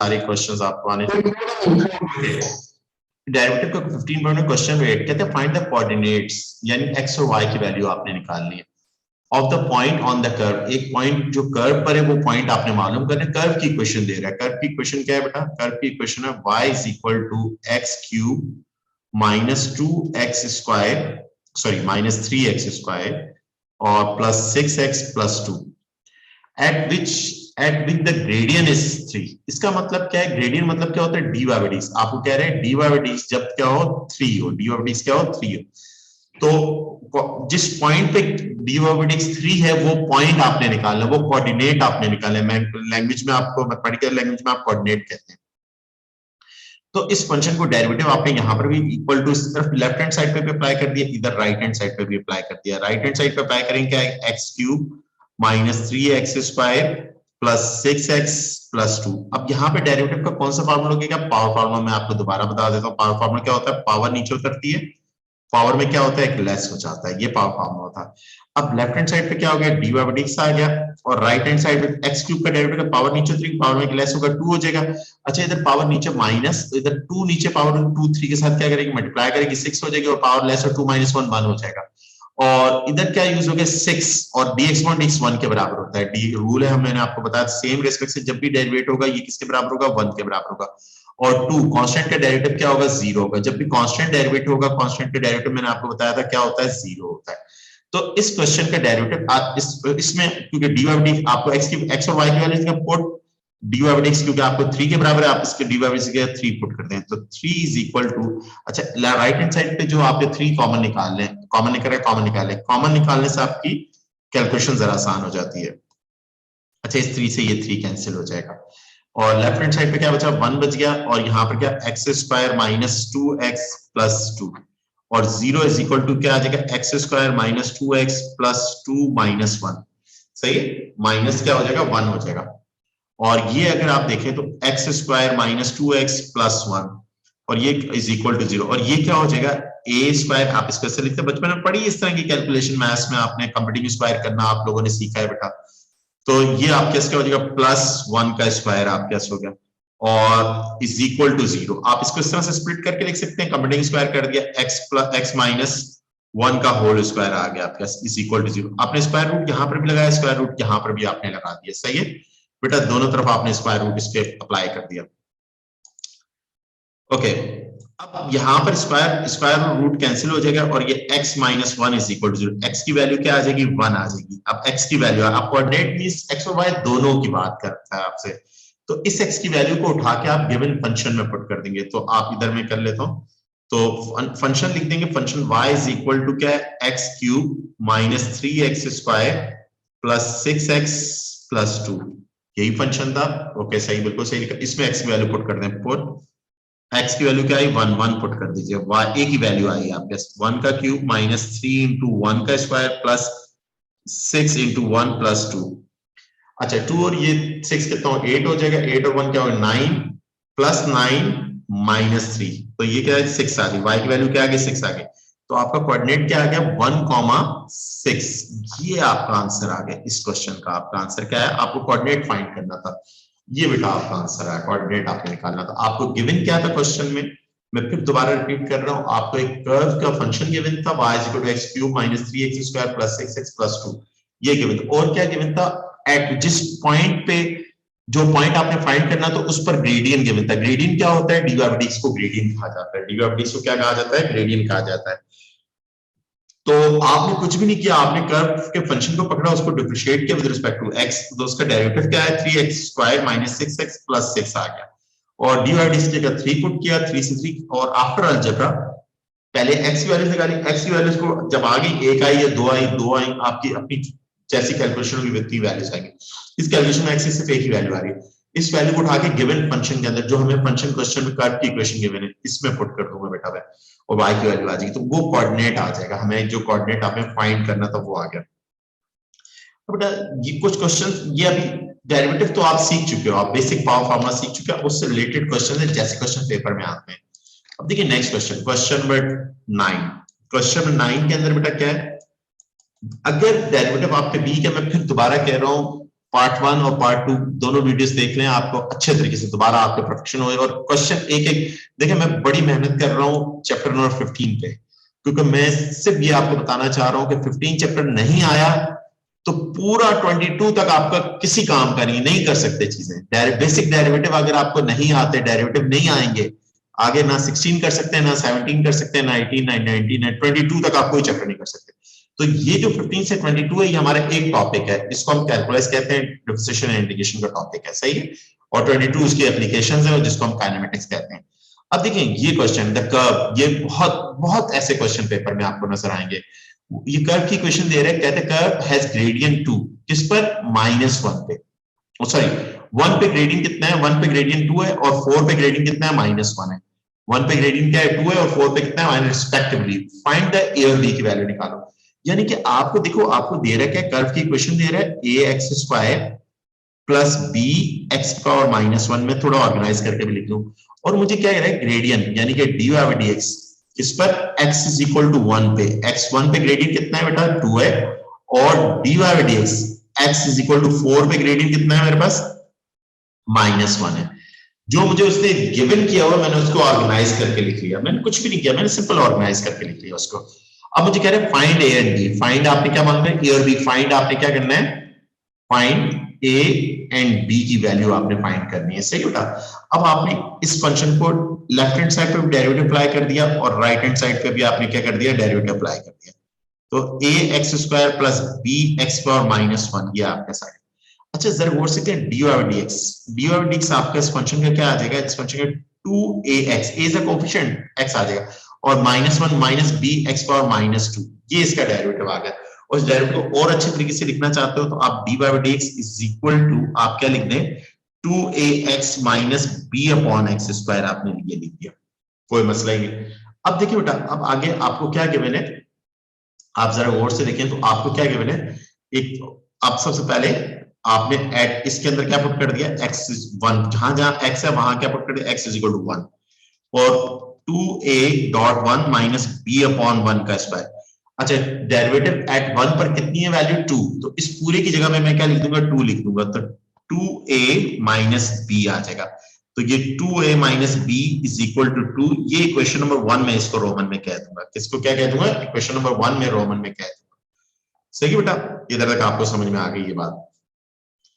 सारे क्वेश्चंस आपको आने चाहिए। डेरिवेटिव का 15 पॉइंट में क्वेश्चन रेट कहते हैं फाइंड द कोऑर्डिनेट्स, यानी x और y की वैल्यू आपने निकालनी है of the point on the curve. एक पॉइंट जो कर्व पर है वो पॉइंट आपने मालूम करना है। कर्व की इक्वेशन दे रहा है। कर्व की इक्वेशन क्या है बेटा? कर्व की इक्वेशन है y is equal to x cube minus 2x square, sorry minus 3x square और plus 6x plus 2 at which the gradient is 3। इसका मतलब क्या है? ग्रेडियंट मतलब क्या होता है? D by D. आपको कह रहे हैं डी बाई डी जब क्या हो 3 हो, डी बाई डी क्या हो 3 हो, तो जिस पॉइंट पे डी बाई डी 3 है वो पॉइंट आपने निकालना, वो कोऑर्डिनेट आपने निकालना है। लैंग्वेज में आपको, मैथमेटिकल लैंग्वेज में आप कोऑर्डिनेट कहते हैं। तो इस फंक्शन को डेरिवेटिव आपने यहां पर भी इक्वल टू सिर्फ लेफ्ट हैंड साइड पे भी अप्लाई कर दिया, इधर राइट हैंड साइड पे भी अप्लाई कर दिया। राइट हैंड साइड पे अप्लाई करेंगे क्या है? X cube minus 3x square plus 6x plus 2। अब यहाँ पे डेरिवेटिव का कौन सा फार्मूला लगेगा? Power formula. मैं आपको दोबारा बता देता हूँ पावर फार्मूला क्या होता है। पावर नीचे उतरती है, पावर में क्या होता है? एक लेस हो जाता है, ये पावर फार्मूला था। अब लेफ्ट हैंड साइड पे क्या हो गया? डी बाई डी आ गया, और राइट हैंड साइड पे एक्स क्यूब का डेरिवेटिव का पावर नीचे उतरेगी, पावर में एक लेस होगा 2 हो जाएगा। अच्छा इधर पावर नीचे माइनस, इधर 2 नीचे पावर 2 3 के साथ क्या करेगी? मल्टीप्लाई करेगी, 6 हो जाएगी, और पावर लेस और 2 माइनस 1 1 हो जाएगा। और इधर क्या यूज हो गया? 6, और dx1 dx1 के बराबर होता है। डी रूल है, मैंने आपको बताया सेम रेस्पेक्ट से जब भी डेरिवेट होगा ये किसके बराबर होगा? 1 के बराबर होगा। और 2 कांस्टेंट का डेरिवेटिव क्या होगा? 0 होगा। जब भी कांस्टेंट डेरिवेटिव होगा, कांस्टेंट का डेरिवेटिव मैंने आपको बताया था क्या होता है? 0 होता है। तो इस क्वेश्चन का डेरिवेटिव इसमें क्योंकि डी बाई डी आपको एक्स और वाई की value put D by D क्योंकि आपको 3 के बराबर है, आप इसके डी बाई डी 3 पुट करते हैं, तो 3 इज इक्वल टू, अच्छा राइट हैंड साइड पे जो आपके 3 कॉमन निकाल लें, कॉमन निकल कॉमन निकालें, कॉमन निकालने से आपकी कैलकुलेशन जरा आसान हो जाती है। अच्छा इस 3 से ये 3 कैंसिल हो जाएगा, और लेफ्ट हैंड साइड पे क्या बचा? 1 बच गया, और यहाँ पर क्या? X square minus 2x plus 2, और 0 इज इक्वल टू क्या आ जाएगा? X square minus 2x plus 2 minus 1। सही, माइनस क्या हो जाएगा? 1 हो जाएगा। और ये अगर आप देखें तो x square minus 2x plus 1, और ये इज इक्वल टू 0, और ये क्या हो जाएगा? ए स्क्वायर। आप इसको ऐसे लिखते हैं, बचपन में पढ़ी इस तरह की कैलकुलेशन मैथ्स में, आपने कंप्यूटिंग स्क्वायर करना आप लोगों ने सीखा है बेटा। तो ये आपके क्या हो जाएगा? प्लस 1 का स्क्वायर आपके हो गया, और इज इक्वल टू 0। आप इसको इस तरह से स्प्लिट करके लिख सकते हैं, कंप्यूटिंग स्क्वायर कर दिया, x प्लस x माइनस 1 का होल स्क्वायर आ गया आपके इज इक्वल टू 0। आपने स्क्वायर रूट यहां पर भी लगाया, स्क्वायर रूट यहां पर भी आपने लगा दिया। सही है बेटा, दोनों तरफ आपने स्क्वायर रूट इसके अप्लाई कर दिया। ओके, अब यहां पर स्क्वायर रूट कैंसिल हो जाएगा, और ये x minus 1 is equal to 0। x की वैल्यू क्या आ जाएगी? 1 आ जाएगी। अब x की वैल्यू, आप कोऑर्डिनेट मींस x और y दोनों की बात करता है आपसे, तो इस x की वैल्यू को उठा के आप गिवन फंक्शन में पुट कर देंगे। तो आप इधर में कर लेता हूं, तो फंक्शन लिख देंगे, function y is equal to क्या है? X cube minus 3x square plus 6x plus 2, यही फंक्शन था। ओके सही, बिल्कुल सही लिखा। इसमें x की वैल्यू पुट कर दें, पुट x की वैल्यू क्या आई? 1 1 पुट कर दीजिए, y a की वैल्यू आई आपके 1 का क्यूब माइनस 3 इंटू 1 का स्क्वायर प्लस 6 इंटू 1 प्लस 2। अच्छा 2 और ये 6 कितना हो? 8 हो जाएगा, 8 और 1 क्या होगा? 9 प्लस 9 माइनस 3, तो ये क्या है? 6 आ गई। y की वैल्यू क्या आ गई? 6 आ गई। तो आपका कोऑर्डिनेट क्या आ गया? 1,6। ये आपका आंसर आ गया इस क्वेश्चन का। आपका आंसर क्या है? आपको कोऑर्डिनेट फाइंड करना था, ये बेटा आपका आंसर है, कोऑर्डिनेट आपने निकालना था। आपको गिवन क्या था क्वेश्चन में? मैं फिर दोबारा रिपीट कर रहा हूं, आपको एक कर्व का फंक्शन गिवन था y equal to x cube minus 3x square plus 6x plus 2, ये गिवन था। और क्या गिवन था? एट जिस पॉइंट पे, जो पॉइंट आपने फाइंड करना तो उस पर ग्रेडियंट गिवन था। ग्रेडियंट क्या होता है? डी बाई डी को ग्रेडियंट कहा जाता है। डी बाई डी को क्या कहा जाता है? ग्रेडियंट कहा जाता है। तो आपने कुछ भी नहीं किया, आपने कर्व के फंक्शन को पकड़ा, उसको डिफरेंशिएट किया विद रिस्पेक्ट टू x, तो उसका डेरिवेटिव क्या है? 3x square minus 6x plus 6 आ गया, और डी बाई डी की जगह 3 पुट किया, 3 से 3, और आफ्टर अलजेब्रा पहले x की वैल्यू निकाली, x की वैल्यूज को जब आ गई 1 आई या 2 आई, 2 आई, आपकी अपनी जैसी कैलकुलेशन होगी वैसी वैल्यूज आएंगी। इस कैलकुलेशन में x सिर्फ एक ही वैल्यू आ रही है। इस वैल्यू को उठा के गिवन फंक्शन के अंदर, जो हमें फंक्शन क्वेश्चन में कर्व की इक्वेशन गिवन है, इसमें पुट कर दूंगा बेटा मैं, और y की वैल्यू आ जाएगी, तो वो कोऑर्डिनेट आ जाएगा। हमें जो कोऑर्डिनेट आपने फाइंड करना था वो आ गया। तो बेटा ये कुछ क्वेश्चन, ये अभी डेरिवेटिव तो आप सीख चुके हो, आप बेसिक पावर फार्मूला सीख चुके हो, उससे रिलेटेड क्वेश्चन है जैसे क्वेश्चन पेपर में आते हैं। अब देखिए next question, question number 9। Question number 9 के अंदर बेटा क्या है? अगर डेरिवेटिव आपके b का, मैं फिर दोबारा कह रहा हूं, पार्ट 1 और पार्ट 2 दोनों वीडियोस देख लें, आपको अच्छे तरीके से दोबारा आपके परफेक्शन हो। और क्वेश्चन एक एक देखिए, मैं बड़ी मेहनत कर रहा हूँ चैप्टर नंबर 15 पे, क्योंकि मैं सिर्फ ये आपको बताना चाह रहा हूँ कि 15 चैप्टर नहीं आया तो पूरा 22 तक आपका किसी काम का नहीं कर सकते चीजें। बेसिक डेरिवेटिव अगर आपको नहीं आते, डेरिवेटिव नहीं आएंगे, आगे ना 16 कर सकते हैं, ना 17 कर सकते हैं, ना 18, ना 19, ना 22 तक आप कोई चैप्टर नहीं कर सकते। तो ये जो 15 से 22 है, ये हमारा एक टॉपिक है, इसको हम कैलकुलस कहते हैं, डिफरेंशिएशन एंड इंटीग्रेशन का टॉपिक है, सही है। और 22 उसकी एप्लीकेशंस है, जिसको हम काइनेमेटिक्स कहते हैं। अब देखिए ये क्वेश्चन द कर्व, ये बहुत बहुत ऐसे क्वेश्चन पेपर में आपको नजर आएंगे। ये कर्व की क्वेश्चन दे रहे हैं, कहते हैं कर्व हैज ग्रेडियंट 2, किस पर, -1 पे, सॉरी 1 पे ग्रेडियंट कितना है, 1 पे ग्रेडियंट 2 है, और 4 पे ग्रेडियंट कितना है, -1 है। 1 पे ग्रेडियंट क्या है, 2 है, और 4 पे कितना है, रिस्पेक्टिवली। फाइंड द ए और बी की वैल्यू निकालो। यानी कि आपको देखो, आपको दे रहा है क्या, कर्व की इक्वेशन दे रहा है ax² प्लस bx पावर -1 में थोड़ा ऑर्गेनाइज करके भी लिख दूं, और मुझे क्या कह रहा है, ग्रेडियंट यानी कि dy/dx किस पर, x इज इक्वल टू 1 पे, x1 पे ग्रेडियंट कितना है बेटा, 2 है, और dy/dx x is equal to 4 पे ग्रेडियंट कितना है मेरे पास, -1 है। जो मुझे उसने गिवन किया हुआ, मैंने उसको ऑर्गेनाइज करके लिख लिया, मैंने कुछ भी नहीं किया, मैंने सिंपल ऑर्गेनाइज करके लिख लिया उसको। अब मुझे कह रहे हैं find A and B, find आपने क्या मांग रहे हैं, ए और बी। फाइंड आपने क्या करना है, फाइंड ए एंड बी की वैल्यू आपने फाइंड करनी है, सही बेटा। अब आपने इस फंक्शन को लेफ्ट हैंड साइड पे भी डेरिवेटिव अप्लाई कर दिया, और राइट हैंड साइड पे भी आपने क्या कर दिया, डेरिवेटिव अप्लाई कर दिया। तो ax² प्लस bx पावर -1, ये आपका साइड। अच्छा जरा गौर से क्या, dy/dx, dy/dx आपका इस फंक्शन का क्या आ जाएगा, इस फंक्शन का 2ax, a is a coefficient, x आ जाएगा, और -1 माइनस bx पावर -2, ये इसका डेरिवेटिव आ गया। और इस डेरिवेटिव को और अच्छे तरीके से लिखना चाहते हो तो आप dy/dx इज इक्वल टू, आप क्या लिख दें, 2ax माइनस b/x² आपने ये लिख दिया, कोई मसला ही नहीं। अब देखिए बेटा, अब आगे आपको क्या गिवन है, आप जरा गौर से देखें तो आपको क्या गिवन है। एक, आप सबसे पहले आपने एट इसके अंदर क्या पुट कर दिया, x इज 1, जहां जहां x है वहां क्या पुट कर दिया, x इज इक्वल टू 1, और 2a.1 माइनस b/1 का स्क्वायर। अच्छा, डेरिवेटिव एट 1 पर कितनी है वैल्यू, 2, तो इस पूरे की जगह में मैं क्या लिख दूंगा, 2 लिख दूंगा, तो 2a माइनस b आ जाएगा। तो ये 2a minus b is equal to 2, ये इक्वेशन नंबर 1 में इसको रोमन में कह दूंगा, किसको क्या कह दूंगा, इक्वेशन नंबर 1 में रोमन में कह दूंगा, सही बेटा। इधर तक आपको समझ में आ गई ये बात।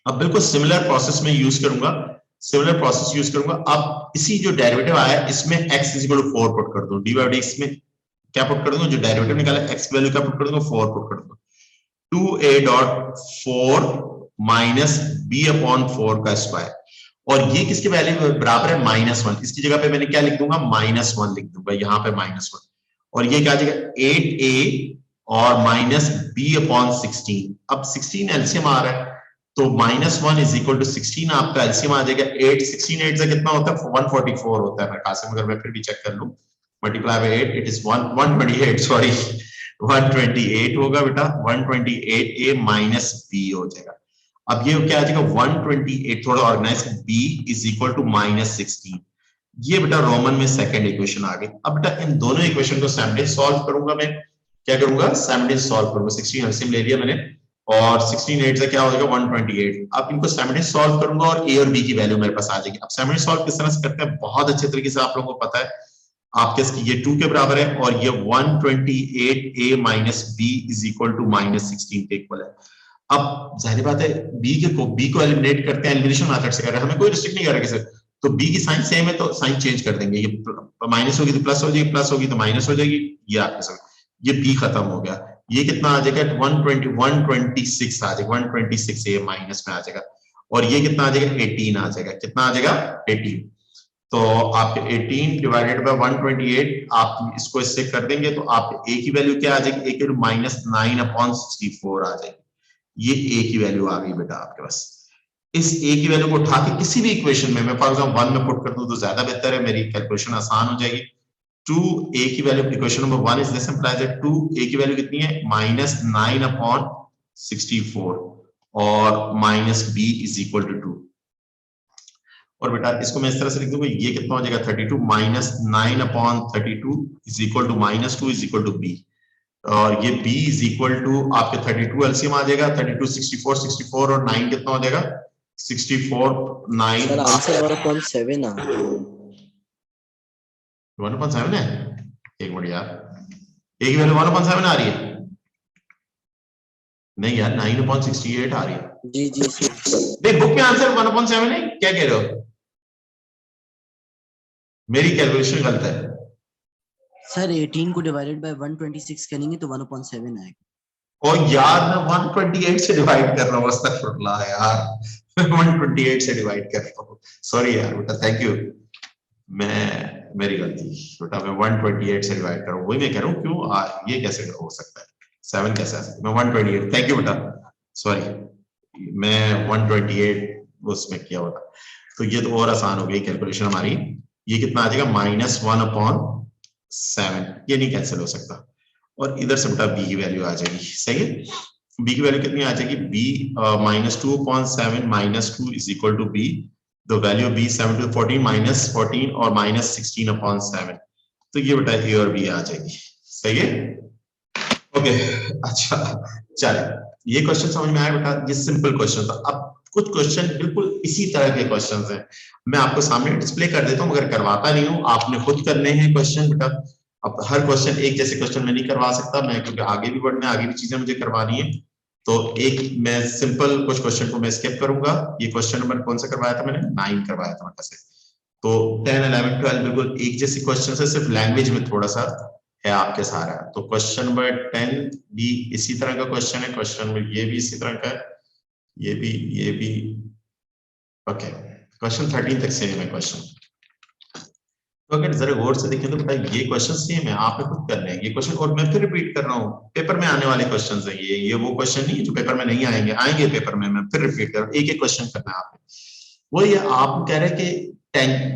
अब बिल्कुल सिमिलर प्रोसेस में यूज करूंगा, सिमिलर प्रोसेस यूज करूंगा। अब इसी जो डेरिवेटिव आया इसमें x is equal to 4 put कर दूं, dy/dx में क्या पुट कर दूंगा, जो डेरिवेटिव निकाला x वैल्यू क्या पुट कर दूंगा, 4 पुट कर दूंगा, 2a.4 माइनस b/4 का स्क्वायर, और ये किसके वैल्यू बराबर है, -1, इसकी जगह पे मैंने क्या लिख दूंगा, -1 लिख दूंगा, यहां पे -1, और ये क्या आ जाएगा 8a और माइनस b/16। अब 16 एलसीएम आ रहा है, तो -1 इज इक्वल टू 16 आपका एलसीएम आ जाएगा 8, 16 8 से कितना होता है, 144 होता है मेरे ख्याल से, मगर मैं फिर भी चेक कर लूं, multiply by 8 it is 128, sorry 128 होगा बेटा, 128a माइनस b हो जाएगा। अब ये क्या आ जाएगा 128, थोड़ा organise, b is equal to -16, ये बेटा रोमन में सेकंड इक्वेशन आ गई। अब बेटा इन दोनों इक्वेशन को साइमल्टेनियस सॉल्व करूंगा, मैं क्या करूंगा, साइमल्टेनियस सॉल्व करूंगा, 16 एलसीएम ले लिया मैंने, और 16 8 से क्या हो जाएगा 128। अब इनको साइमल्टेनियस सॉल्व करूंगा और a और b की वैल्यू मेरे पास आ जाएगी। अब साइमल्टेनियस सॉल्व किस तरह से करते हैं, बहुत अच्छे तरीके से आप लोगों को पता है, आपके इसकी ये 2 के बराबर है, और ये 128a minus b is equal to -16 के इक्वल है। अब जाहिर बात है b को एलिमिनेट करते हैं, एलिमिनेशन मेथड से कर रहे हैं, हमें कोई रिस्ट्रिक्ट नहीं कर रहा किसी, तो b की साइन सेम है तो साइन चेंज कर देंगे, ये माइनस होगी तो प्लस हो जाएगी, प्लस होगी तो माइनस हो जाएगी, ये आपके साथ, ये b खत्म हो गया, ये कितना आ जाएगा 126 आ जाएगा, 126 ये माइनस में आ जाएगा, और ये कितना आ जाएगा 18 आ जाएगा, कितना आ जाएगा 18। तो आपके 18 डिवाइडेड बाय 128, आप इसको इससे कर देंगे तो आप a की वैल्यू क्या आ जाएगी, a की -9/64 आ जाएगी, ये a की वैल्यू आ गई बेटा आपके पास। इस a की वैल्यू को उठा के किसी भी इक्वेशन में मैं फॉर एग्जांपल 1 में पुट कर दूं तो ज्यादा बेहतर है, मेरी कैलकुलेशन आसान हो जाएगी। 2a की value, equation number 1 is this implies that 2a की वैल्यू कितनी है, -9/64, और -b इज इक्वल टू 2, और बेटा इसको मैं इस तरह से लिख दूंगा, ये कितना हो जाएगा 32 -9/32 is equal to -2 is equal to b, और ये b इज इक्वल टू आपके 32 एलसीएम आ जाएगा, 32 64 64 और 9 कितना हो जाएगा 64 9 सर आंसर 1.7 आ 1.7 है। एक मिनट यार, एक ही वैल्यू 1.7 आ रही है, नहीं यार 9.68 आ रही है। जी जी सर। देख बुक में आंसर 1.7 है, क्या कह रहे हो? मेरी कैलकुलेशन गलत है सर 18 को डिवाइडेड बाय 126 करेंगे तो 1.7 आएगा। और यार मैं 128 से डिवाइड कर रहा हूँ, अस्तगफुरुल्लाह यार मैं 128 से डिवाइड कर रहा हूँ, सॉरी यार बेटा, थैंक यू, मैं मेरी गलती बेटा, मैं 128 से डिवाइड कर रहा हूँ, वही मैं कह रहा हूँ क्यों ये कैसे हो सकता है, 7 कैसे आ सकता है, मैं 128, थैंक यू बेटा, सॉरी मैं 128 उसमें किया होता, तो ये तो और आसान हो गई कैलकुलेशन हमारी, ये कितना आ जाएगा -1/7, ये नहीं कैंसिल हो सकता, और इधर से बेटा b की वैल्यू आ जाएगी, सही है, b की वैल्यू कितनी आ जाएगी, b -2/7 -2 is equal to b, the value b 7 to 14 -14 और -16/7, तो ये बेटा a और b आ जाएगी, सही है, ओके, अच्छा चले, ये क्वेश्चन समझ में आया बेटा, ये सिंपल क्वेश्चन था। अब कुछ क्वेश्चन बिल्कुल इसी तरह के क्वेश्चंस हैं, मैं आपको सामने डिस्प्ले कर देता हूं, मगर करवाता नहीं हूं, आपने खुद करने हैं क्वेश्चन बेटा, अब हर क्वेश्चन एक जैसे क्वेश्चन मैं नहीं करवा सकता, मैं क्योंकि आगे भी बढ़ना है, आगे भी चीजें मुझे करवानी है, तो एक मैं सिंपल कुछ क्वेश्चन को मैं स्किप करूंगा, ये क्वेश्चन नंबर कौन सा करवाया था मैंने, 9 करवाया था बेटा से, तो 10 11 12 बिल्कुल एक जैसे क्वेश्चन है, सिर्फ लैंग्वेज में थोड़ा सा है आपके सारा, तो क्वेश्चन नंबर 10 भी इसी तरह का क्वेश्चन है, क्वेश्चन नंबर ये भी इसी तरह का है, ये भी ओके, क्वेश्चन 13 तक सेम है क्वेश्चन, तो अगर जरा गौर से देखें तो बेटा ये क्वेश्चन सेम है, आपने खुद करने हैं ये क्वेश्चन, और मैं फिर रिपीट कर रहा हूँ, पेपर में आने वाले क्वेश्चन है ये वो क्वेश्चन नहीं है जो पेपर में नहीं आएंगे, आएंगे पेपर में, मैं फिर रिपीट कर रहा हूँ, एक एक क्वेश्चन करना है आपने, वो ये आप कह रहे हैं कि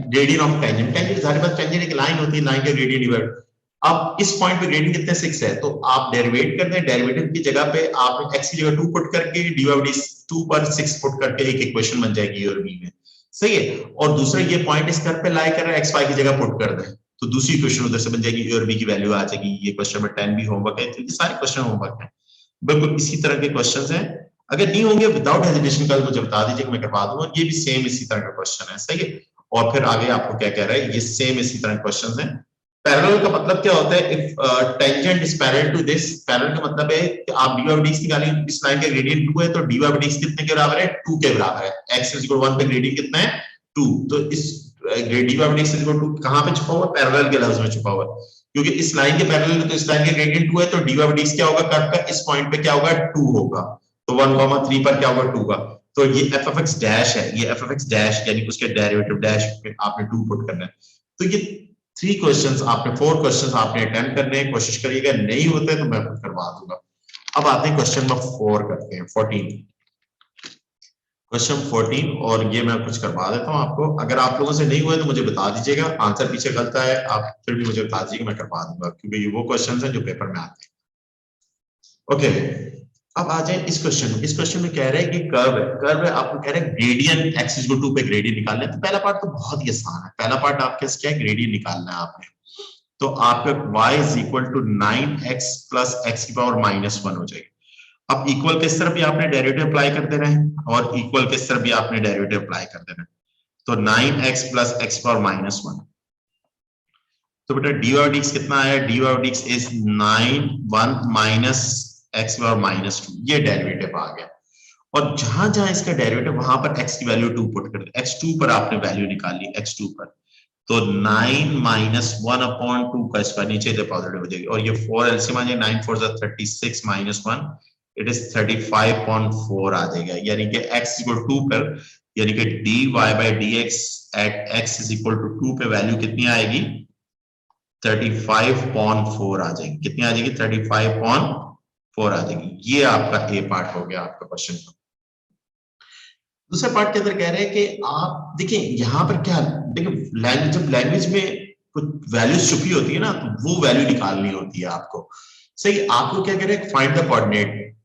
ग्रेडियंट ऑफ टेंजेंट, टेंजेंट जाहिर बात टेंजेंट एक लाइन होती है, लाइन का ग्रेडियंट डिवाइड, अब इस पॉइंट पे ग्रेडियंट कितने 6 है, तो आप डेरिवेट कर दें, डेरिवेटिव की जगह पे आपने x की जगह 2 पुट करके dy by 2 पर 6 पुट करके एक इक्वेशन बन जाएगी और b में, सही है, और दूसरा ये पॉइंट इस कर्व पे लाई कर रहा है, x y की जगह पुट कर दें, तो दूसरी इक्वेशन उधर से बन जाएगी, a और b की वैल्यू आ जाएगी, ये क्वेश्चन में 10 भी होमवर्क है, तो ये सारे क्वेश्चन होमवर्क है, बिल्कुल इसी तरह के क्वेश्चंस हैं, अगर नहीं होंगे विदाउट हेजिटेशन कल मुझे बता दीजिए कि मैं करवा दूंगा, ये भी सेम इसी तरह का क्वेश्चन है, सही है, और फिर आगे आपको क्या कह रहा है, ये सेम इसी तरह क्वेश्चंस हैं, पैरेलल का मतलब क्या होता है, if tangent is parallel to this, parallel का मतलब है कि आप dy by dx निकालें, इस लाइन का ग्रेडियंट 2 है तो dy by dx कितने के बराबर है, 2 के बराबर है, x is equal 1 पे ग्रेडियंट कितना है 2, तो इस dy by dx is equal to कहां पे छुपा हुआ है, पैरेलल के लफ्ज में छुपा हुआ है, क्योंकि इस लाइन के पैरेलल में तो इस लाइन का ग्रेडियंट 2 है, तो dy by dx क्या होगा, कर्व का इस पॉइंट पे क्या होगा 2 होगा, तो 1,3 पर क्या होगा 2 का, तो ये f of x डैश है, ये f of x डैश यानी उसके डेरिवेटिव डैश पे आपने 2 पुट करना है, तो ये 3 क्वेश्चंस आपने 4 क्वेश्चंस आपने अटेम्प्ट करने हैं, कोशिश करिएगा, नहीं होते तो मैं खुद करवा दूंगा। अब आते हैं क्वेश्चन नंबर 4 करते हैं, 14 क्वेश्चन 14, और ये मैं कुछ करवा देता हूं आपको, अगर आप लोगों से नहीं हुए तो मुझे बता दीजिएगा, आंसर पीछे गलत है आप फिर भी मुझे बता दीजिएगा, मैं करवा दूंगा, क्योंकि ये वो क्वेश्चंस हैं जो पेपर में आते हैं। ओके, अब आ जाए इस क्वेश्चन में, इस क्वेश्चन में कह रहे हैं कि कर्व है, आपको कह रहे हैं ग्रेडियंट x = 2 पे ग्रेडियंट निकालना है, तो पहला पार्ट तो बहुत ही आसान है, पहला पार्ट आपके क्या है, ग्रेडियंट निकालना है आपने, तो आपका y = 9x + x⁻⁻1 हो जाएगी, अब इक्वल किस तरफ भी आपने डेरिवेटिव अप्लाई कर देना है, और इक्वल किस तरफ भी आपने डेरिवेटिव अप्लाई कर देना है, तो 9x + x⁻⁻1, तो बेटा dy by dx कितना है, dy by dx is 9 - x⁻⁻2, ये डेरिवेटिव आ गया, और जहां जहां इसका डेरिवेटिव वहां पर x की वैल्यू 2 पुट कर दे, x2 पर आपने वैल्यू निकाली, x2 पर, तो 9 - 1/2 का स्क्वायर नीचे डिपॉजिट हो जाएगी, और ये 4 एलसीएम आ जाएगा, 9 4 36 - 1 इट इज 35.4 आ जाएगा, यानी कि x = 2 पर, यानी कि dy by dx at x = 2 पे वैल्यू कितनी आएगी, 35.4 आ जाएगी, कितनी आ जाएगी 35.4 आ जाएगी, ये आपका ए पार्ट हो गया आपका क्वेश्चन का। दूसरे पार्ट के अंदर कह रहे हैं कि आप देखिए यहाँ पर क्या, देखिए लैंग्वेज, जब लैंग्वेज में कुछ वैल्यूज छुपी होती है ना, तो वो वैल्यू निकालनी होती है आपको, सही, आपको क्या कह रहे हैं, find the coordinate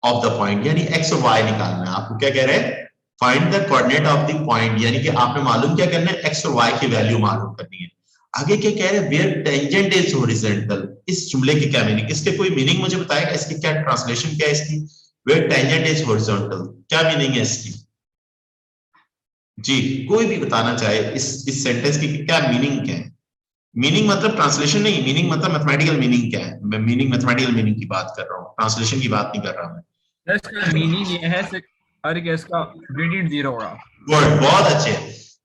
of the point, यानी एक्स और वाई निकालना है आपको, क्या कह रहे हैं, find the coordinate of the point, यानी कि आपने मालूम क्या करना है, एक्स और वाई की वैल्यू मालूम करनी है, आगे क्या कह रहे हैं, वेयर टेंजेंट इज हॉरिजॉन्टल, इस जुमले की क्या मीनिंग, इसके कोई मीनिंग मुझे बताएगा, इसकी क्या ट्रांसलेशन क्या है इसकी, वेयर टेंजेंट इज हॉरिजॉन्टल क्या मीनिंग है इसकी, जी कोई भी बताना चाहे इस सेंटेंस की क्या मीनिंग क्या है, मीनिंग मतलब ट्रांसलेशन नहीं, मीनिंग मतलब मैथमेटिकल मीनिंग क्या है, मैं मीनिंग मैथमेटिकल मीनिंग की बात कर रहा हूँ, ट्रांसलेशन की बात नहीं कर रहा मैं। इसका मीनिंग ये है हर केस का ग्रेडियंट 0 होगा। Word, बहुत अच्छे।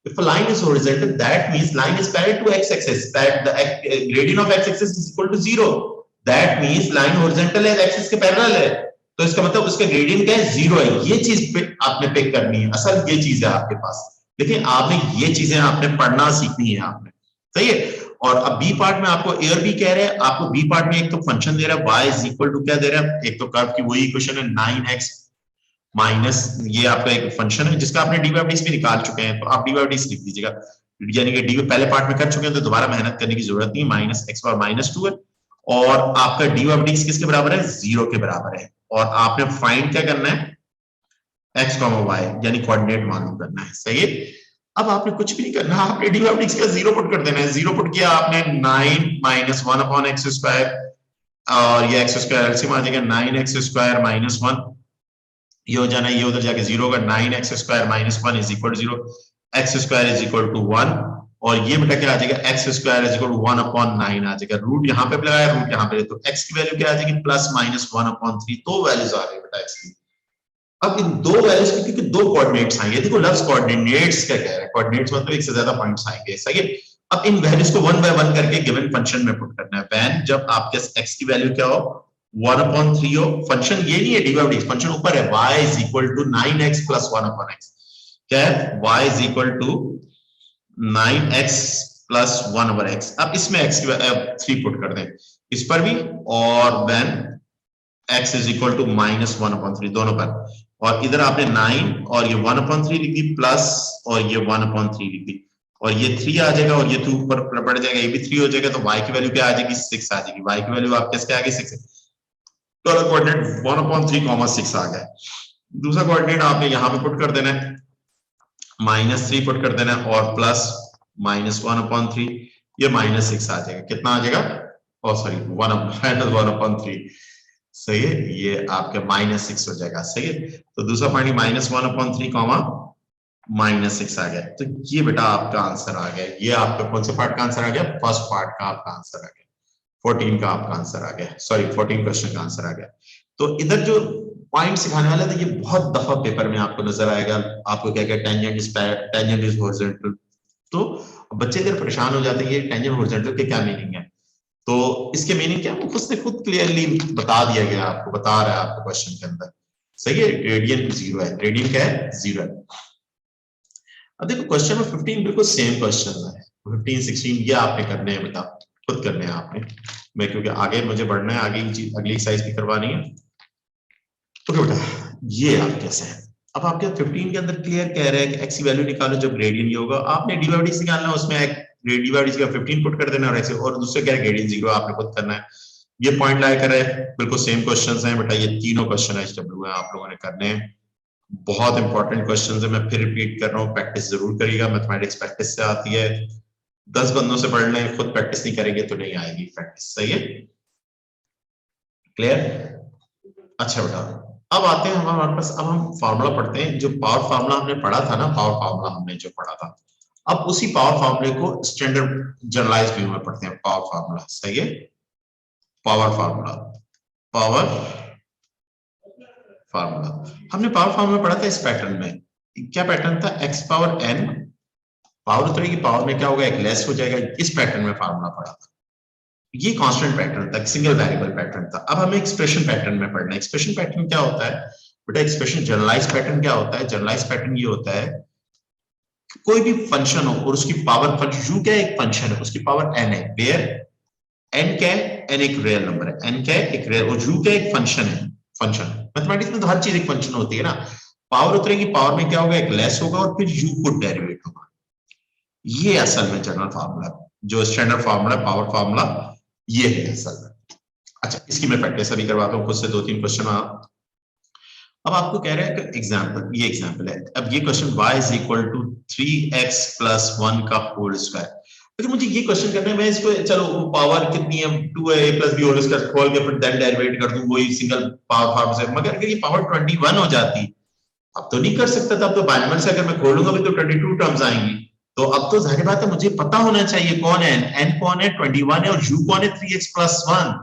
If a line is horizontal, that means line is parallel to x-axis. That the gradient of x-axis is equal to 0. That means line horizontal है, axis के parallel है। तो इसका मतलब उसका ग्रेडियंट क्या है, 0 है। ये चीज पे आपने पिक करनी है, असल ये चीज है आपके पास। देखिए आपने ये चीजें आपने पढ़ना सीखनी है आपने, सही है। और अब बी पार्ट में आपको एयर भी कह रहे हैं, आपको बी पार्ट में एक तो फंक्शन दे रहा है y इज इक्वल टू क्या दे रहा है, एक तो कर्व की वही इक्वेशन है 9x माइनस, ये आपका एक फंक्शन है जिसका आपने डीवाईडीज भी निकाल चुके हैं, तो आप डीवाईडीज लिख दीजिएगा, यानी कि डी पहले पार्ट में कर चुके हैं तो दोबारा मेहनत करने की जरूरत नहीं, माइनस एक्स पावर माइनस 2 है, और आपका डीवाईडीज किसके बराबर है, 0 के बराबर है, और आपने फाइंड क्या करना है, एक्स कॉमा वाई यानी कोऑर्डिनेट मालूम करना है, सही है। अब आपने कुछ भी नहीं करना, आपने डीवाईडीज का 0 पुट कर देना है, 0 पुट किया आपने 9 माइनस 1 अपॉन एक्स स्क्वायर, और ये एक्स स्क्वायर एलसीएम आ जाएगा 9x स्क्वायर माइनस 1, ये हो जाना, ये उधर जाके 0 होगा, 9x square minus 1 is equal to 0, x square is equal to 1, और ये बेटा क्या आ जाएगा, x square is equal to 1 upon 9 आ जाएगा, रूट यहाँ पे लगाया, रूट यहाँ पे, तो x की वैल्यू क्या आ जाएगी, प्लस माइनस 1 अपॉन 3, दो वैल्यूज आ रही है बेटा x की। अब इन दो वैल्यूज की क्योंकि दो कोऑर्डिनेट्स आएंगे, देखो लफ्ज कोऑर्डिनेट्स क्या कह रहा है, कोऑर्डिनेट्स मतलब एक से ज्यादा पॉइंट्स आएंगे, सही है। अब इन वैल्यूज को वन बाय वन करके गिवन फंक्शन में पुट करना है, व्हेन जब आपके x की वैल्यू क्या हो, 1 upon 3 हो, फंक्शन ये नहीं है डीवाईडीज, फंक्शन ऊपर है, y is equal to 9x plus 1 upon x, क्या है, y is equal to 9x plus 1 over x। अब इसमें x की 3 पुट कर दें इस पर भी, और then x is equal to minus 1 upon 3 दोनों पर, और इधर आपने 9 और ये 1 upon 3 लिख दी, प्लस और ये 1 upon 3 लिख दी, और ये 3 आ जाएगा, और ये 2 ऊपर पड़ जाएगा, ये भी 3 हो जाएगा, तो y की वैल्यू क्या आ जाएगी, 6 आ जाएगी, y की वैल्यू आपके क्या आ गई, 6 है। तो कोऑर्डिनेट 1 upon 3, 6 आ गया। दूसरा कोऑर्डिनेट आपने यहां पे पुट कर देना है, -3 पुट कर देना है, और प्लस -1 upon 3, ये -6 आ जाएगा, कितना आ जाएगा, ओ सॉरी 1 upon 3, सही है, ये आपके -6 हो जाएगा, सही है। तो दूसरा पॉइंट -1 upon 3, -6 आ गया, तो ये बेटा आपका आंसर आ गया, ये आपका कौन से पार्ट का आंसर आ गया, फर्स्ट पार्ट का आपका आंसर आ गया, 14 का आपका आंसर आ गया, सॉरी 14 क्वेश्चन का आंसर आ गया। तो इधर जो पॉइंट सिखाने वाला था, ये बहुत दफा पेपर में आपको नजर आएगा, आपको क्या क्या टेंजेंट इज हॉरिजॉन्टल, तो बच्चे अगर परेशान हो जाते हैं ये टेंजेंट हॉरिजॉन्टल के क्या मीनिंग है, तो इसके मीनिंग क्या है उसने खुद क्लियरली बता दिया गया, आपको बता रहा है आपको क्वेश्चन के अंदर, सही है। ग्रेडियंट 0 है, ग्रेडियंट क्या है, 0 है। अब देखो क्वेश्चन में 15 बिल्कुल सेम क्वेश्चन है, 15 16 ये आपने करने हैं बेटा, खुद करने हैं आपने, मैं क्योंकि आगे मुझे बढ़ना है, आगे अगली एक्सरसाइज भी करवानी है, तो बेटा ये आप कैसे है। अब आपके 15 के अंदर क्लियर कह रहे हैं कि x की वैल्यू निकालो जब ग्रेडियंट ये होगा, आपने डीवाईडीज निकालना है, उसमें डीवाईडीज का 15 पुट कर देना, और दूसरे क्या है ग्रेडियंट 0 आपने खुद करना है। ये पॉइंट लाया कर रहे हैं, बिल्कुल सेम क्वेश्चंस हैं बेटा, ये तीनों क्वेश्चन एचडब्ल्यू है, आप लोगों ने करने हैं, बहुत इंपॉर्टेंट क्वेश्चंस है, मैं फिर रिपीट कर रहा हूँ, प्रैक्टिस जरूर करिएगा, मैथमेटिक्स प्रैक्टिस से आती है, 10 बंदों से पढ़ लें, खुद प्रैक्टिस नहीं करेंगे तो नहीं आएगी प्रैक्टिस, सही है, क्लियर। अच्छा बेटा अब आते हैं हमारे पास, अब हम फार्मूला पढ़ते हैं, जो पावर फार्मूला हमने पढ़ा था ना, पावर फार्मूला हमने जो पढ़ा था, अब उसी पावर फार्मूले को स्टैंडर्ड जनरलाइज व्यू में पढ़ते हैं, पावर फार्मूला, सही है, पावर फार्मूला, पावर फार्मूला हमने पावर फार्मूला पढ़ा था इस पैटर्न में, क्या पैटर्न था, x पावर n, पावर उतरेगी, पावर में क्या होगा, एक लेस हो जाएगा, इस पैटर्न में फार्मूला पढ़ा था, ये कांस्टेंट पैटर्न था, सिंगल वेरिएबल पैटर्न था। अब हमें एक्सप्रेशन पैटर्न में पढ़ना है, एक्सप्रेशन पैटर्न क्या होता है बेटा, एक्सप्रेशन जनरलाइज पैटर्न क्या होता है, जनरलाइज पैटर्न ये होता है कोई भी फंक्शन हो और उसकी पावर, u क्या एक फंक्शन है, उसकी पावर n है, वेयर n क्या है, n एक रियल नंबर है, n क्या है एक रियल, और u क्या एक फंक्शन है, फंक्शन मैथमेटिक्स में तो हर चीज एक फंक्शन होती है ना, पावर उतरेगी, पावर में क्या होगा, एक लेस होगा, और फिर u को डेरिवेट होगा, ये असल में जनरल फार्मूला, जो स्टैंडर्ड फार्मूला पावर फार्मूला ये है असल में। अच्छा इसकी मैं प्रैक्टिस अभी करवाता हूँ खुद से 2-3 क्वेश्चन। अब आपको कह रहा है कि एग्जांपल, ये एग्जांपल है, अब ये question y is equal to 3x plus 1 का होल स्क्वायर, लेकिन मुझे ये क्वेश्चन करना है, मैं इसको चलो पावर कितनी है 2 है a plus b whole square खोल के फिर देन डेरिवेट कर दूं वही सिंगल पावर फॉर्म से, मगर अगर ये पावर 21 हो जाती, अब तो नहीं कर सकता था, अब तो बाइनोमियल से अगर मैं खोलूंगा भी तो 22 टर्म्स आएंगी, तो अब तो जाहिर बात है मुझे पता होना चाहिए कौन है n कौन है 21 है और u कौन है 3x प्लस 1,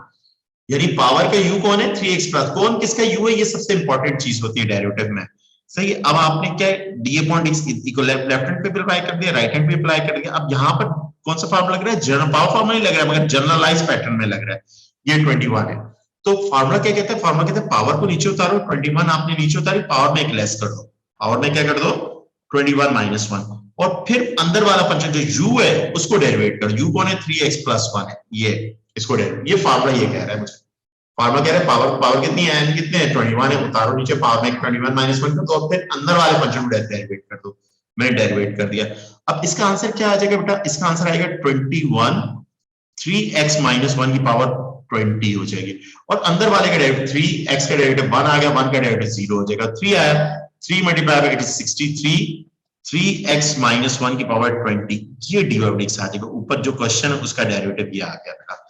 यानी पावर का u कौन है 3x प्लस, कौन किसका u है, ये सबसे इंपॉर्टेंट चीज होती है डेरिवेटिव में। सही है, अब आपने क्या D upon D equal left hand पे भी अप्लाई कर दिया, राइट हैंड पे अप्लाई कर दिया, अब यहाँ पर कौन सा फार्मूला लग रहा है, जनरल पावर फार्मूला नहीं लग रहा है मगर जनरलाइज पैटर्न में लग रहा है, ये 21 है, तो फार्मूला क्या कहता है, फार्मूला कहता है पावर को नीचे उतारो, 21 आपने नीचे उतारी, पावर में एक लेस कर दो, पावर में क्या कर दो 21 माइनस 1, और फिर अंदर वाला फंक्शन जो u है उसको डेरिवेट करो, u कौन है 3x प्लस 1 है, ये इसको डेरिवेट, ये फार्मूला ये कह रहा है मुझे, फार्मूला कह रहा है पावर कितनी है n कितने है 21 है, उतारो नीचे पावर में 21 माइनस 1 कर दो, और फिर अंदर वाले फंक्शन को डेरिवेट कर दो, मैंने डेरिवेट कर दिया। अब इसका आंसर क्या आ जाएगा बेटा, इसका आंसर आएगा 21 3x माइनस 1 की पावर 20 हो जाएगी, और अंदर वाले का डेरिवेटिव 3x का डेरिवेटिव 1 आ गया, 1 का डेरिवेटिव 0 हो जाएगा, 3 आया, 3 मल्टीप्लाई बाय 63 3x माइनस 1 की पावर 20, ये डी/डी आ जाएगा, ऊपर जो क्वेश्चन है उसका डेरिवेटिव ये आ गया बेटा।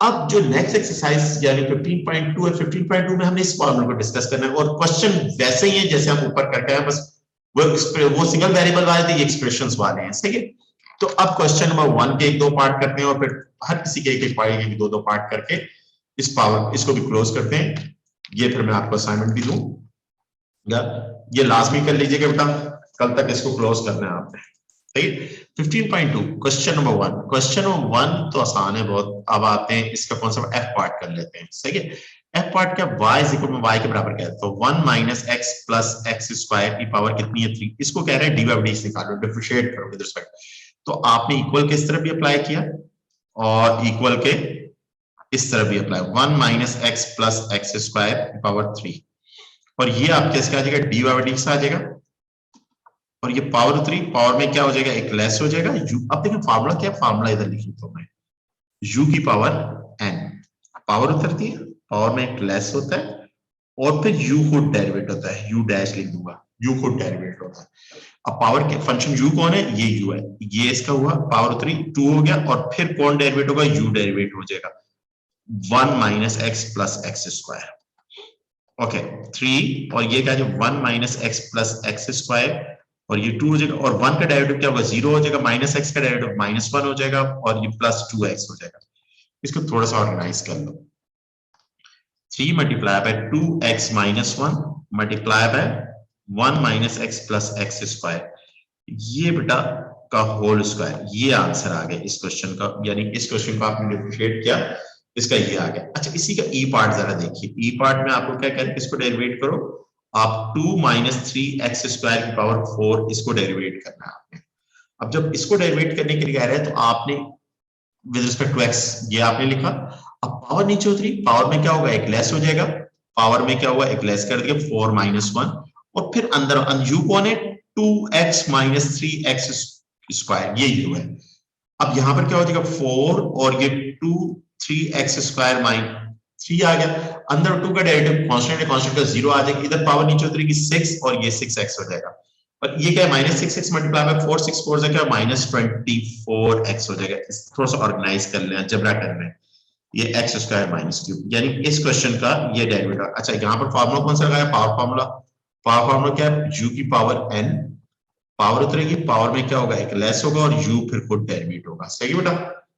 अब जो नेक्स्ट एक्सरसाइज यानी 15.2 है, 15.2 में हमने इस फॉर्मूले को डिस्कस करना है, और क्वेश्चन वैसे ही है जैसे हम ऊपर करके आए, बस वो सिंगल वेरिएबल वाले थे, ये एक्सप्रेशंस वाले हैं, ठीक है। तो अब क्वेश्चन नंबर 1 के 1-2 पार्ट करते हैं और फिर हर किसी के एक पार्ट के 2-2 पार्ट करके इस पावर इसको भी क्लोज करते हैं, ये फिर मैं आपको असाइनमेंट भी दूंगा, ये लास्ट में कर लीजिएगा बेटा, कल तक इसको क्लोज करना है आपने, ठीक है। 15.2 क्वेश्चन नंबर 1, क्वेश्चन नंबर 1 तो आसान है बहुत, अब आते हैं इसका कॉन्सेप्ट एफ पार्ट कर लेते हैं, सही है। एफ पार्ट क्या, y is equal to y के बराबर क्या है, तो 1 minus x plus x square की पावर कितनी है 3, इसको कह रहे हैं डी बाई डी निकालो, डिफरेंशिएट करो विद रिस्पेक्ट, तो आपने इक्वल के इस तरफ भी अप्लाई किया और इक्वल के इस तरफ भी apply, 1 minus x plus x square की पावर 3, और ये आपके इसका आ जाएगा डी बाई डी आ जाएगा, और ये पावर 3 पावर में क्या हो जाएगा एक लेस हो जाएगा u, अब देखिए फार्मूला क्या है, फार्मूला इधर लिख लेता हूं मैं, u की पावर n, पावर उतरती है, पावर में एक लेस होता है, और फिर u खुद डेरिवेट होता है, u डैश लिख दूंगा, u खुद डेरिवेट होता है। अब पावर के फंक्शन u कौन है, ये u है, ये इसका हुआ पावर 3 2 हो गया, और फिर कौन डेरिवेट होगा, u डेरिवेट हो जाएगा 1 minus x plus x square, okay 3, और ये क्या है 1 minus x plus x square, और ये 2 हो जाएगा, और 1 का डेरिवेटिव क्या होगा 0 हो जाएगा, माइनस x का डेरिवेटिव माइनस 1 हो जाएगा, और ये प्लस 2x हो जाएगा। इसको थोड़ा सा ऑर्गेनाइज कर लो, 3 multiply by 2x minus 1 multiply by 1 minus x plus x square, ये बेटा का होल स्क्वायर, ये आंसर आ गया इस क्वेश्चन का, यानी इस क्वेश्चन को आपने डिफरेंशिएट किया, इसका ये आ गया। अच्छा इसी का ई पार्ट जरा देखिए, ई पार्ट में आपको क्या कहते हैं, इसको डेरिवेट करो आप, 2 माइनस 3x स्क्वायर की पावर 4, इसको डेरिवेट करना है आपने। अब जब इसको डेरिवेट करने के लिए कह रहे हैं तो आपने विद रिस्पेक्ट टू x ये आपने लिखा, अब पावर नीचे उतरी, पावर में क्या होगा एक लेस हो जाएगा, पावर में क्या हुआ एक लेस कर दिया 4 माइनस 1, और फिर अंदर u कौन है 2x माइनस 3x स्क्वायर, ये u है। अब यहां पर क्या हो जाएगा 4 और ये 2 3x स्क्वायर माइनस 3 आ गया, अंदर 2 का डेरिवेटिव कांस्टेंट है, कांस्टेंट का 0 आ जाएगा, इधर पावर नीचे उतरेगी 6 और ये 6x हो जाएगा, और ये क्या है माइनस 6x मल्टीप्लाई बाय 4 6 4 से क्या माइनस 24x हो जाएगा। थोड़ा सा ऑर्गेनाइज कर लें, जबरा कर लें, ये x स्क्वायर माइनस क्यूब, यानी इस क्वेश्चन का ये डेरिवेटिव। अच्छा यहाँ पर फार्मूला कौन सा लगाया, पावर फार्मूला, पावर फार्मूला क्या है u की पावर n, पावर उतरेगी, पावर में क्या होगा एक लेस होगा, और u फिर खुद डेरिवेट होगा, सही बेटा।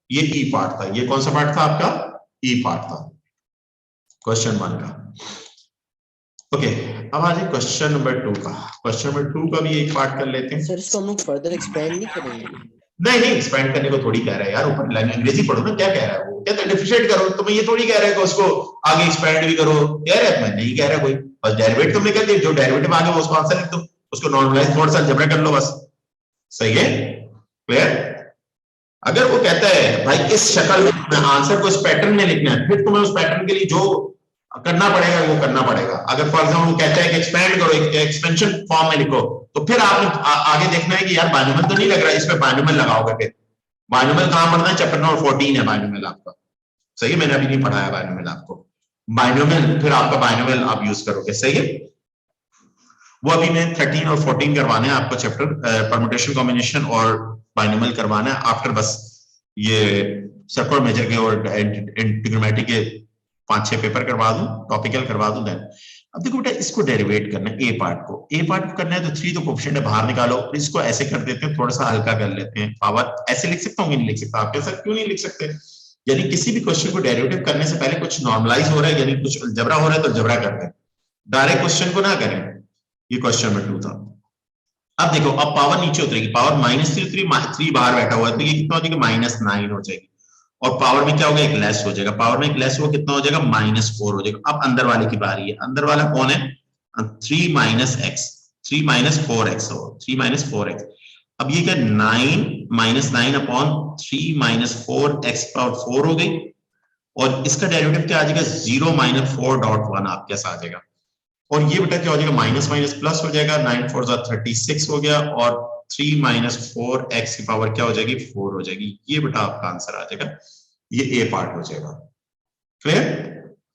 ये ई पार्ट था, ये कौन सा पार्ट था आपका, ई पार्ट था क्वेश्चन 1 का। ओके अब आ जाए क्वेश्चन नंबर 2 का, क्वेश्चन नंबर 2 का भी एक पार्ट कर लेते हैं। सर इसको हम लोग फर्दर एक्सपेंड नहीं करेंगे? नहीं एक्सपेंड करने को थोड़ी कह रहा है यार, ऊपर अंग्रेजी पढ़ो ना, क्या कह रहा है वो, कहता है डिफरेंशिएट करो, तो मैं ये थोड़ी कह रहा है कि उसको आगे एक्सपेंड भी करो, कह रहा है मैं नहीं कह रहा कोई, बस डेरिवेट तुमने कर दिया, जो डेरिवेटिव आ गया वो उसको आंसर लिख दो, उसको नॉर्मलाइज थोड़ा सा जबरा कर लो बस, सही है क्लियर। अगर वो कहता है भाई इस शक्ल में आंसर को इस पैटर्न में लिखना है, फिर तुम्हें उस पैटर्न के लिए जो करना पड़ेगा वो करना पड़ेगा। अगर फॉर एग्जांपल वो कहता है कि एक्सपेंड करो, एक्सपेंशन फॉर्म में लिखो, तो फिर आपने आगे देखना है कि यार बाइनोमियल तो नहीं लग रहा है, इसमें बाइनोमियल लगाओगे, फिर बाइनोमियल कहां पढ़ना है, चैप्टर नंबर 14 है बाइनोमियल आपका, सही है, मैंने अभी नहीं पढ़ाया बाइनोमियल आपको, बाइनोमियल फिर आपका बाइनोमियल आप यूज करोगे, सही है। वो अभी मैं 13 और 14 करवाने हैं आपको चैप्टर, परम्यूटेशन कॉम्बिनेशन और बाइनोमियल करवाना है, आफ्टर बस ये सर्कुलर मेजर के और ट्रिग्नोमेट्री के 5-6 पेपर करवा दूं, टॉपिकल करवा दूं। देन अब देखो बेटा, इसको डेरिवेट करना है, ए पार्ट को करना है, तो 3 तो कोएफिशिएंट है, बाहर निकालो। इसको ऐसे कर देते हैं, थोड़ा सा हल्का कर लेते हैं। पावर ऐसे लिख सकता हूँ, नहीं लिख सकता? आपके साथ क्यों नहीं लिख सकते? यानी किसी भी क्वेश्चन को डेरिवेटिव करने से पहले कुछ नॉर्मलाइज हो रहा है, यानी कुछ अलजेब्रा हो रहा है, तो अलजेब्रा कर दें, डायरेक्ट क्वेश्चन को ना करें। ये क्वेश्चन नंबर 2 था। अब देखो, अब पावर नीचे उतरेगी, पावर -3 बाहर बैठा हुआ है, तो ये कितना हो जाएगा? -9 हो जाएगी। और पावर में क्या होगा? एक लेस हो जाएगा। पावर में एक लेस हुआ, कितना हो जाएगा? -4 हो जाएगा। अब अंदर वाले की बारी है। अंदर वाला कौन है? 3 - x, 3 - 4x हो, 3 - 4x। अब ये क्या? 9 अपॉन 3 - 4x पावर 4 हो गई। और इसका डेरिवेटिव क्या आ जाएगा? 0 - 4.1 आपके पास आ जाएगा। और ये बेटा क्या हो जाएगा? माइनस माइनस प्लस हो जाएगा। 9 4 36 हो गया, और 3 - 4x की पावर क्या हो जाएगी? 4 हो जाएगी। ये बेटा आपका आंसर आ जाएगा। ये ए पार्ट हो जाएगा। क्लियर?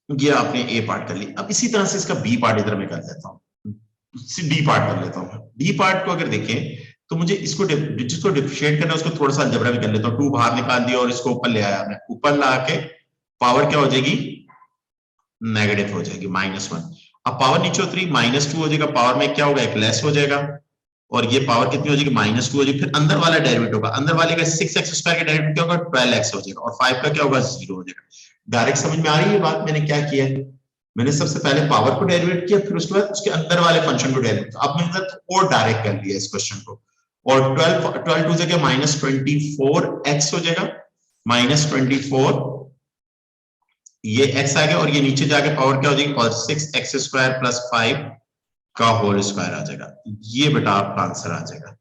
ये आपने ए पार्ट कर ली। अब इसी तरह से इसका बी पार्ट इधर में कर लेता हूँ, डी पार्ट कर लेता हूँ। डी पार्ट को अगर देखें तो मुझे इसको जिसको डिफरेंशिएट करना है उसको थोड़ा सा अलजेब्रा भी कर लेता हूँ। 2 बाहर निकाल दिया और इसको ऊपर ले आया मैं। ऊपर ला के पावर क्या हो जाएगी? नेगेटिव हो जाएगी, -1। अब पावर नीचे उतरी, -2 हो जाएगा। पावर में क्या होगा? एक लेस हो जाएगा। और ये पावर कितनी हो जाएगी? -2 हो जाएगी। फिर अंदर वाला डेरिवेटिव होगा, अंदर वाले का 6x स्क्वायर का डेरिवेटिव क्या होगा? 12x हो जाएगा। और 5 का क्या होगा? 0 हो जाएगा। डायरेक्ट समझ में आ रही है बात? मैंने क्या किया है? मैंने सबसे पहले पावर को डेरिवेट किया, फिर उसके बाद उसके अंदर वाले फंक्शन को डेरिवेट। अब मैंने और डायरेक्ट कर लिया इस क्वेश्चन को। और 12 2 से क्या? -24x हो जाएगा। -24 ये x आ गया, और ये नीचे जाके पावर क्या हो जाएगी? 6x स्क्वायर प्लस 5 का होल स्क्वायर आ जाएगा। ये बेटा आपका आंसर आ जाएगा।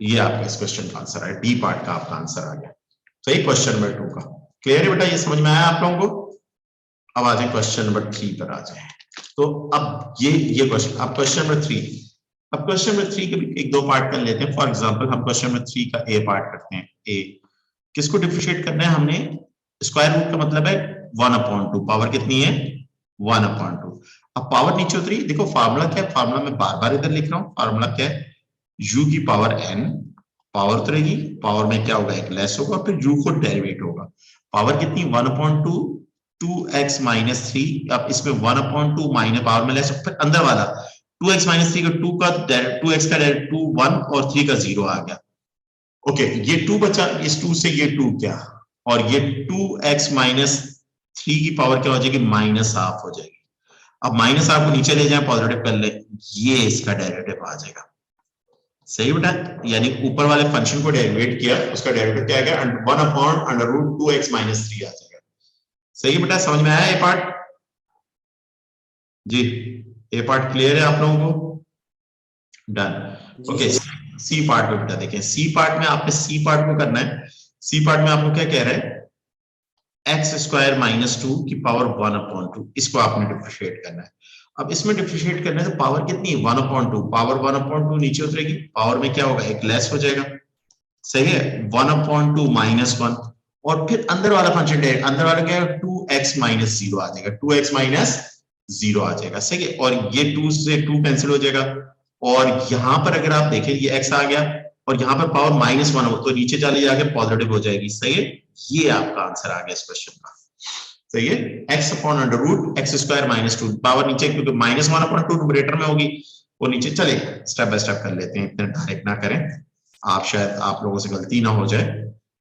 ये आपका इस क्वेश्चन का आंसर है। डी पार्ट का आपका आंसर आ गया। सही, क्वेश्चन नंबर 2 का। क्लियर है बेटा? ये समझ में आया आप लोगों को? अब आ जाए क्वेश्चन नंबर 3 पर आ जाए। तो अब ये क्वेश्चन, अब क्वेश्चन नंबर 3। अब क्वेश्चन नंबर 3 के भी 1-2 पार्ट कर लेते हैं। फॉर एग्जांपल हम क्वेश्चन नंबर 3 का ए पार्ट करते हैं। ए किसको डिफरेंशिएट करना है हमने? स्क्वायर रूट का मतलब है 1/2। पावर कितनी है? 1/2। अब पावर नीचे उतरी, देखो फार्मूला क्या है? फार्मूला मैं बार बार इधर लिख रहा हूँ। फार्मूला क्या है? u की पावर n, पावर उतरेगी, पावर में क्या होगा? एक लेस होगा, फिर u को डेरिवेट होगा। पावर कितनी? 1/2, 2x - 3। अब इसमें 1/2 माइनस पावर में लेस, फिर अंदर वाला 2x - 3 का 2x का 2 1 और 3 का 0 आ गया। ओके, ये 2 बचा, इस 2 से ये 2 क्या? और ये 2x - 3 की पावर क्या हो जाएगी? -1/2 हो जाएगी। अब -1/2 को नीचे ले जाए, पॉजिटिव कर ले, ये इसका डेरिवेटिव आ जाएगा। सही बेटा? यानी ऊपर वाले फंक्शन को डेरिवेट किया, उसका डेरिवेटिव क्या आ गया? 1/√2x - 3 आ जाएगा। सही बेटा? समझ में आया ये पार्ट? जी, ये पार्ट क्लियर है आप लोगों को? डन। ओके, सी पार्ट में बेटा देखें। सी पार्ट में आपने सी पार्ट को करना है। सी पार्ट में आपको क्या कह रहा है? x स्क्वायर -2 की पावर 1/2, इसको आपने डिफरेंशिएट करना है। अब इसमें डिफरेंशिएट करने से पावर कितनी है? 1/2। पावर 1/2 नीचे उतरेगी, पावर में क्या होगा? एक लेस हो जाएगा। सही है? 1/2 -1। और फिर अंदर वाला फंक्शन है, अंदर वाला क्या है? 2x - 0 आ जाएगा। 2x - 0 आ जाएगा। सही है? और ये 2 से 2 कैंसिल हो जाएगा। और यहां पर अगर आप देखें, ये x आ गया, और यहाँ पर पावर -1 हो, तो नीचे चले जाके पॉजिटिव हो जाएगी। सही है? ये आपका आंसर आ गया इस क्वेश्चन का। सही है? x/√x स्क्वायर -2, पावर नीचे क्योंकि -1/2 न्यूमरेटर में होगी, वो नीचे चले। स्टेप बाय स्टेप कर लेते हैं, इतने डायरेक्ट ना करें, आप शायद आप लोगों से गलती ना हो जाए।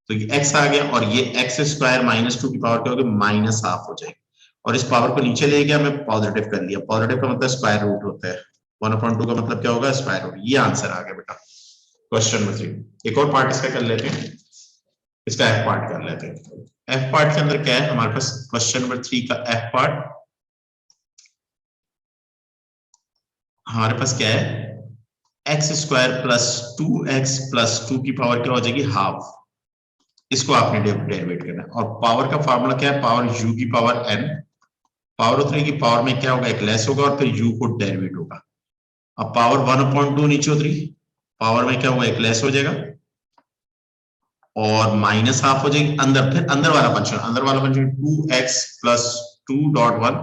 तो ये x आ गया, और ये x स्क्वायर -2 की पावर क्या होगी? -1/2 हो जाएगी। और इस पावर को नीचे ले गया, मैं पॉजिटिव कर लिया। पॉजिटिव का मतलब स्क्वायर रूट होता है। 1/2 का मतलब क्या होगा? Square root. ये आंसर आ गया बेटा क्वेश्चन नंबर 3। एक और पार्ट इसका कर लेते हैं, इसका एफ पार्ट कर लेते हैं। एफ पार्ट के अंदर क्या है हमारे पास? क्वेश्चन नंबर 3 का एफ पार्ट हमारे पास क्या है? x square plus 2x plus 2 की पावर क्या हो जाएगी? हाफ। इसको आपने डेरिवेट करना है। और पावर का फार्मूला क्या है? पावर u की पावर n, पावर उतरेगी, पावर में क्या होगा? एक लेस होगा, और फिर u को डेरिवेट होगा। अब पावर 1/2 नीचे उतरी, पावर में क्या होगा? एक लेस हो जाएगा, और -1/2 हो जाएगी। अंदर फिर अंदर वाला फंक्शन 2x प्लस 2.1,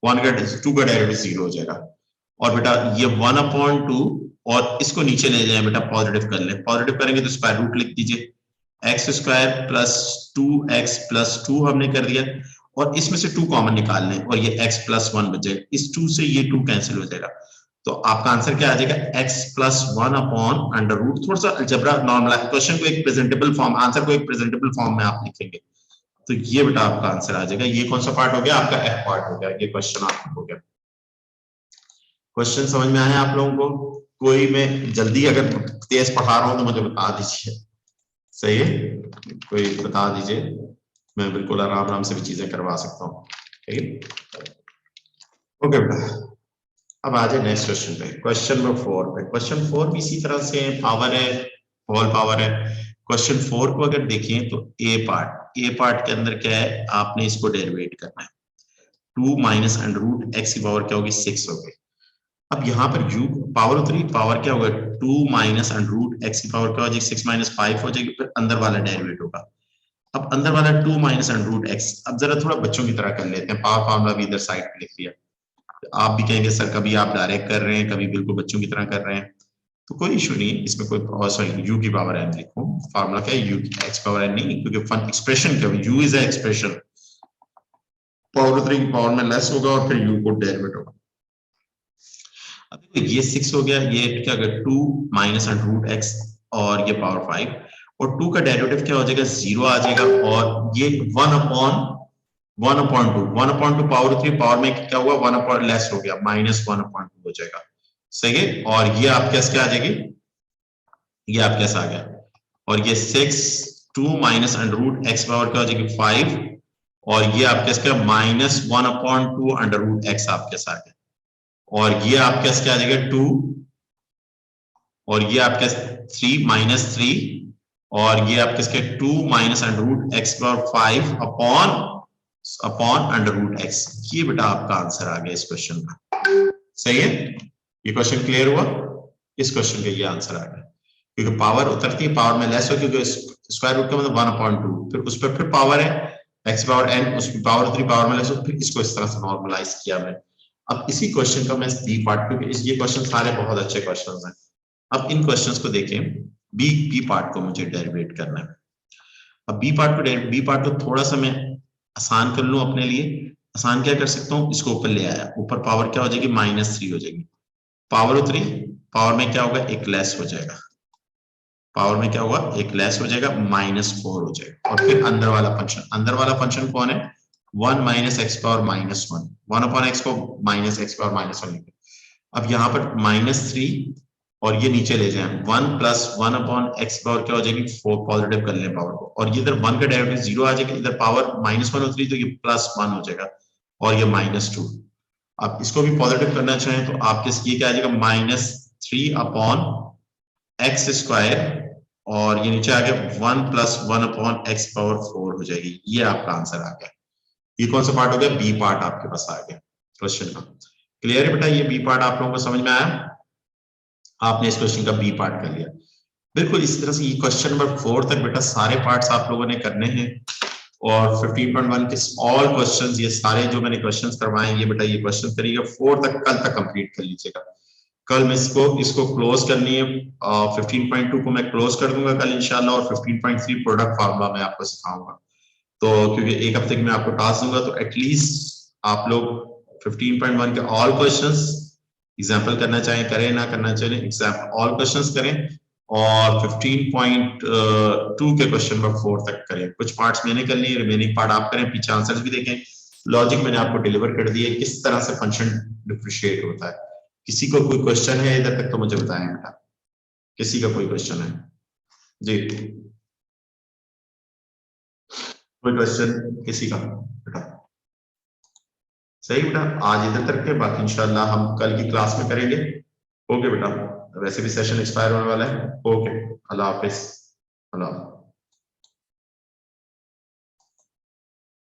1 का 2 का डेरिवेटिव 0 हो जाएगा। और बेटा ये 1/2, और इसको नीचे ले जाए बेटा, पॉजिटिव कर ले। पॉजिटिव करेंगे तो स्क्वायर रूट लिख दीजिए, x square plus 2x plus 2 हमने कर दिया, और इसमें से 2 कॉमन निकाल लें और ये x प्लस 1 बच जाएगा, इस 2 से ये 2 कैंसिल हो जाएगा, तो आपका आंसर क्या आ जाएगा, x plus 1 upon under root. थोड़ा सा अलजेब्रा नॉर्मल क्वेश्चन को एक प्रेजेंटेबल फॉर्म, आंसर को एक प्रेजेंटेबल फॉर्म में आप लिखेंगे, तो ये बेटा आपका आंसर आ जाएगा। ये कौन सा पार्ट हो गया, आपका एफ पार्ट हो गया, ये क्वेश्चन आपका हो गया। क्वेश्चन समझ में आए आप लोगों को? कोई मैं जल्दी अगर तेज पढ़ा रहा हूं तो मुझे बता दीजिए, सही है, कोई बता दीजिए, मैं बिल्कुल आराम से भी चीजें करवा सकता हूँ, ठीक है। ओके बेटा, अब आ जाए नेक्स्ट क्वेश्चन पे, क्वेश्चन नंबर 4 पे। क्वेश्चन 4 भी इसी तरह से पावर है, होल पावर है। क्वेश्चन 4 को अगर देखें तो ए पार्ट के अंदर क्या है, आपने इसको डेरिवेट करना है, 2 माइनस अंडर रूट एक्स की पावर क्या होगी, 6 होगी। अब यहाँ पर u पावर उतरी, पावर क्या होगा, 2 माइनस अंडर रूट एक्स की पावर क्या हो जाएगी, 6 माइनस 5 हो जाएगी, फिर अंदर वाला डेरिवेट होगा। अब अंदर वाला 2 माइनस अंडर रूट एक्स, अब जरा थोड़ा बच्चों की तरह कर लेते हैं, पावर फॉर्मूला भी इधर साइड पे लिख लिया। आप भी कहेंगे सर कभी आप डायरेक्ट कर रहे हैं, कभी बिल्कुल बच्चों की तरह कर रहे हैं, तो कोई इशू नहीं, इसमें कोई सॉरी u की पावर n लिखो, फार्मूला क्या है u की x पावर n नहीं, क्योंकि फन एक्सप्रेशन क्या है, u is a expression, power उतरी की पावर में लेस होगा और फिर u को डेरिवेट होगा। अब ये 6 हो गया, ये क्या होगा 2 माइनस अंडर रूट x और ये पावर 5, और 2 का डेरिवेटिव क्या हो जाएगा, 0 आ जाएगा, और ये 1 अपॉन 2 पावर 3, पावर में क्या हुआ 1 अपॉन लेस हो गया, माइनस 1 अपॉन 2 हो जाएगा, सही है। और ये आप कैसे क्या आ जाएगी, ये आप कैसा आ गया, और ये 6 2 minus under root x power क्या हो जाएगी 5, और ये आप कैसे क्या minus 1 upon 2 under root x आप कैसा आ गया, और ये आप कैसे क्या आ जाएगा 2, और ये आप कैसे 3 माइनस 3, और ये आप कैसे 2 minus under root x power 5 upon under root x. ये बेटा आपका आंसर आ गया इस क्वेश्चन का, सही है। ये क्वेश्चन क्लियर हुआ, इस क्वेश्चन का ये आंसर आ गया, क्योंकि पावर उतरती है, पावर में लेस हो, क्योंकि स्क्वायर रूट का मतलब 1/2, फिर उस पर फिर पावर है x पावर n, उसकी पावर उतरी, पावर में लेस हो, फिर इसको इस तरह से नॉर्मलाइज किया मैंने। अब इसी क्वेश्चन का मैं बी पार्ट, क्योंकि ये क्वेश्चन सारे बहुत अच्छे क्वेश्चन हैं, अब इन क्वेश्चंस को देखें, बी पार्ट को मुझे डेरिवेट करना है। अब बी पार्ट को थोड़ा सा मैं आसान कर लूं अपने लिए, आसान क्या कर सकता हूं, इसको ऊपर ले आया, ऊपर पावर क्या हो जाएगी -3 हो जाएगी, पावर उतरी, पावर में क्या होगा एक लेस हो जाएगा, पावर में क्या होगा एक लेस हो जाएगा, -4 हो जाएगा, और फिर अंदर वाला फंक्शन कौन है, 1 minus x power -1, 1 upon x को माइनस एक्स पावर -1 लिखो। अब यहाँ पर -3 और ये नीचे ले जाएं, 1 प्लस 1 अपॉन एक्स पावर क्या हो जाएगी 4, पॉजिटिव कर लें पावर को, और ये इधर 1 का डेरिवेटिव 0 आ जाएगा, इधर पावर -1 होती है तो ये +1 हो जाएगा, और ये -2। अब इसको भी पॉजिटिव करना चाहें तो आपके ये क्या आ जाएगा -3 अपॉन एक्स स्क्वायर, और ये नीचे आ गया 1 प्लस 1 अपॉन एक्स पावर 4 हो जाएगी। ये आपका आंसर आ गया। ये कौन सा पार्ट हो गया, बी पार्ट आपके पास आ गया क्वेश्चन का। क्लियर है बेटा, ये बी पार्ट आप लोगों को समझ में आया, आपने इस क्वेश्चन का बी पार्ट कर लिया। बिल्कुल इस तरह से ये क्वेश्चन नंबर 4 तक बेटा सारे पार्ट्स आप लोगों ने करने हैं, और 15.1 के ऑल क्वेश्चंस, ये सारे जो मैंने क्वेश्चंस करवाए ये बेटा ये क्वेश्चन करिएगा 4 तक, कल तक कंप्लीट कर लीजिएगा। कल मैं इसको क्लोज करनी है, 15.2 को मैं क्लोज कर दूंगा कल इंशाल्लाह, और 15.3 प्रोडक्ट फार्मूला मैं आपको सिखाऊंगा। तो क्योंकि एक हफ्ते की मैं आपको टास्क दूंगा, तो एटलीस्ट आप लोग 15.1 के ऑल क्वेश्चंस एग्जाम्पल करना चाहें करें, ना करना चाहें एग्जाम्पल ऑल क्वेश्चंस करें, और 15.2 के क्वेश्चन नंबर 4 तक करें। कुछ पार्ट्स मैंने कर लिए, रिमेनिंग पार्ट आप करें, पीछे आंसर्स भी देखें, लॉजिक मैंने आपको डिलीवर कर दिया, किस तरह से फंक्शन डिफरेंशिएट होता है। किसी को कोई क्वेश्चन है इधर तक तो मुझे बताएं बेटा, किसी का कोई क्वेश्चन है जी, कोई क्वेश्चन किसी का बेटा? सही बेटा, आज इधर तक के, बाकी इंशाल्लाह हम कल की क्लास में करेंगे। ओके बेटा, वैसे भी सेशन एक्सपायर होने वाला है। ओके, अल्लाह हाफिज, अल्लाह।